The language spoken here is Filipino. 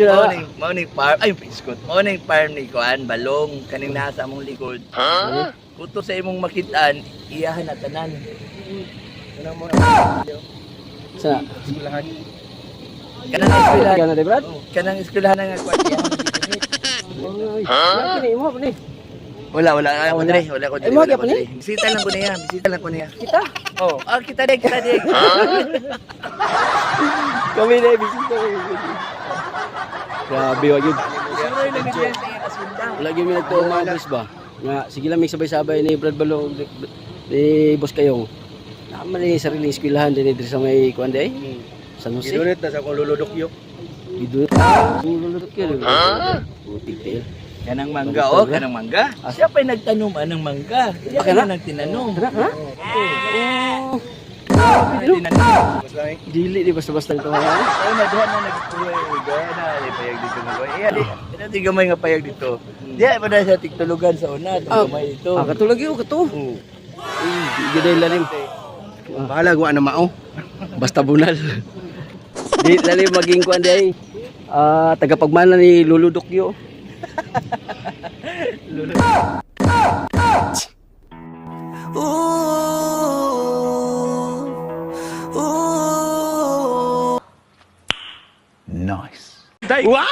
picture na. Morning farm. Ay, biskot. Morning farm ni Kuan, balong. Kaning nasa mong likod. Huh? Kuto sa imong makitaan, iyahan na tanan. Ano mo? Sa? Eskwelahan. Kanang eskwelahan. Ikaw na, di, Brad? Kanang eskwelahan nga Kuan. Ay, wala ka ni, mo pa ni. Wala ako dire. Wala ko dire. Mo Wala ko gyapon ni? dire. Bisita lang ko niya. Bisita lang ko niya. Kita. Oh, kita dek. Kami na, bisita. Grabe, wag yun. Wala yun yung nagtumagas ba? Nga, sige lang, may sabay-sabay ni Brad Balong, ni Boss Kayong. Naman yung sariling eskwelahan din dito sa may kuwan di ay. San Jose. Gidunit na sa kong luludokyo. Gidunit. Lululot yun. Putik tayo. Kanang mangga, oh, kanang mangga. Siya pa'y nagtanom ng mangga. Siya Kana? nang tinanong. Kana? Dili di basta-basta ito. Ay, naduhan na nagpuloy. Gaya na, ay payag dito mo. Iya, di gamay nga payag dito. Di, pa na sa tiktulugan sa una. Gamay dito. Katulog yun, kato. Giday lalim. Bahala ko ano mao. Basta bunal. Di lalim maging kuan di ay. Tagapagmana ni Luludokyo. Nice. Wow!